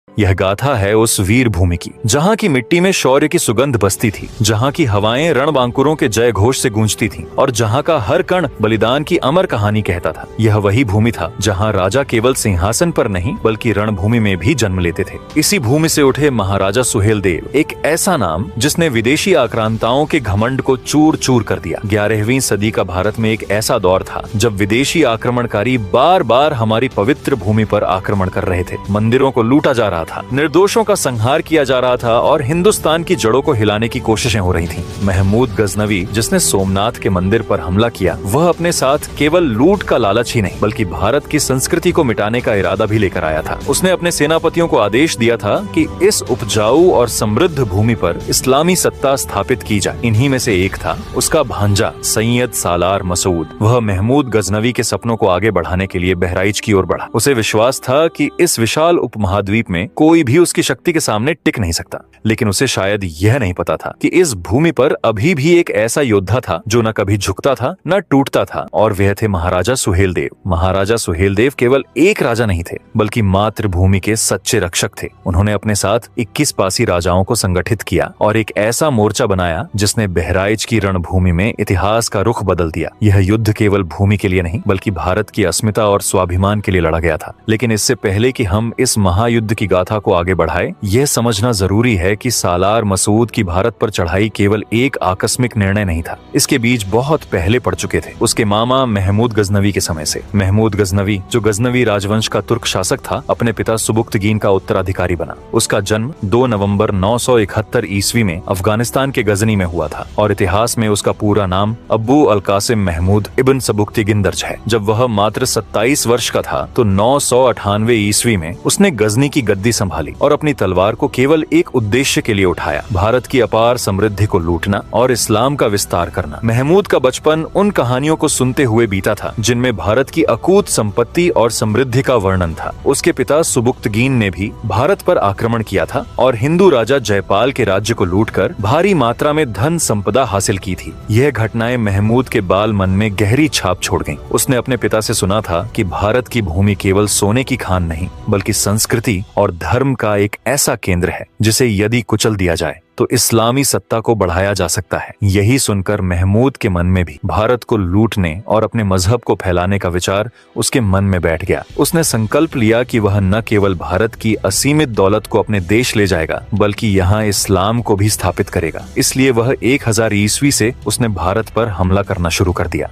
यह गाथा है उस वीर भूमि की, जहाँ की मिट्टी में शौर्य की सुगंध बसती थी, जहाँ की हवाएं रणबांकुरों के जय घोष से गूंजती थीं और जहाँ का हर कण बलिदान की अमर कहानी कहता था। यह वही भूमि था जहाँ राजा केवल सिंहासन पर नहीं बल्कि रणभूमि में भी जन्म लेते थे। इसी भूमि से उठे महाराजा सुहेलदेव, एक ऐसा नाम जिसने विदेशी आक्रांताओं के घमंड को चूर चूर कर दिया। 11वीं सदी का भारत में एक ऐसा दौर था जब विदेशी आक्रमणकारी बार बार हमारी पवित्र भूमि पर आक्रमण कर रहे थे। मंदिरों को लूटा जा रहा था, निर्दोषों का संहार किया जा रहा था और हिंदुस्तान की जड़ों को हिलाने की कोशिशें हो रही थीं। महमूद गजनवी, जिसने सोमनाथ के मंदिर पर हमला किया, वह अपने साथ केवल लूट का लालच ही नहीं बल्कि भारत की संस्कृति को मिटाने का इरादा भी लेकर आया था। उसने अपने सेनापतियों को आदेश दिया था कि इस उपजाऊ और समृद्ध भूमि पर इस्लामी सत्ता स्थापित की जाए। इन्हीं में से एक था उसका भांजा सैयद सालार मसूद। वह महमूद गजनवी के सपनों को आगे बढ़ाने के लिए बहराइच की ओर बढ़ा। उसे विश्वास था कि इस विशाल उपमहाद्वीप में कोई भी उसकी शक्ति के सामने टिक नहीं सकता। लेकिन उसे शायद यह नहीं पता था कि इस भूमि पर अभी भी एक ऐसा योद्धा था जो न कभी झुकता था न टूटता था, और वह थे महाराजा सुहेलदेव। महाराजा सुहेलदेव केवल एक राजा नहीं थे बल्कि मातृभूमि के सच्चे रक्षक थे। उन्होंने अपने साथ 21 पासी राजाओं को संगठित किया और एक ऐसा मोर्चा बनाया जिसने बहराइच की रणभूमि में इतिहास का रुख बदल दिया। यह युद्ध केवल भूमि के लिए नहीं बल्कि भारत की अस्मिता और स्वाभिमान के लिए लड़ा गया था। लेकिन इससे पहले कि हम इस महायुद्ध की गाथा को आगे बढ़ाए, यह समझना जरूरी है कि सालार मसूद की भारत पर चढ़ाई केवल एक आकस्मिक निर्णय नहीं था। इसके बीज बहुत पहले पड़ चुके थे, उसके मामा महमूद गजनवी के समय से। महमूद गजनवी, जो गजनवी राजवंश का तुर्क शासक था, अपने पिता सुबुक्तगीन का उत्तराधिकारी बना। उसका जन्म 2 नवंबर 971 ईस्वी में अफगानिस्तान के गजनी में हुआ था और इतिहास में उसका पूरा नाम अब्बू अल कासिम महमूद इब्न सबुक्तगीन दर्ज है। जब वह मात्र 27 वर्ष का था तो 998 ईस्वी में उसने गजनी की गद्दी संभाली और अपनी तलवार को केवल एक उद्देश्य के लिए उठाया, भारत की अपार समृद्धि को लूटना और इस्लाम का विस्तार करना। महमूद का बचपन उन कहानियों को सुनते हुए बीता था जिनमें भारत की अकूत संपत्ति और समृद्धि का वर्णन था। उसके पिता सुबुक्तगीन ने भी भारत पर आक्रमण किया था और हिंदू राजा जयपाल के राज्य को लूटकर भारी मात्रा में धन संपदा हासिल की थी। यह घटनाएं महमूद के बाल मन में गहरी छाप छोड़ गईं। उसने अपने पिता से सुना था कि भारत की भूमि केवल सोने की खान नहीं बल्कि संस्कृति और धर्म का एक ऐसा केंद्र है जिसे यदि कुचल दिया जाए तो इस्लामी सत्ता को बढ़ाया जा सकता है। यही सुनकर महमूद के मन में भी भारत को लूटने और अपने मजहब को फैलाने का विचार उसके मन में बैठ गया। उसने संकल्प लिया कि वह न केवल भारत की असीमित दौलत को अपने देश ले जाएगा बल्कि यहाँ इस्लाम को भी स्थापित करेगा। इसलिए वह 1000 ईस्वी से उसने भारत पर हमला करना शुरू कर दिया।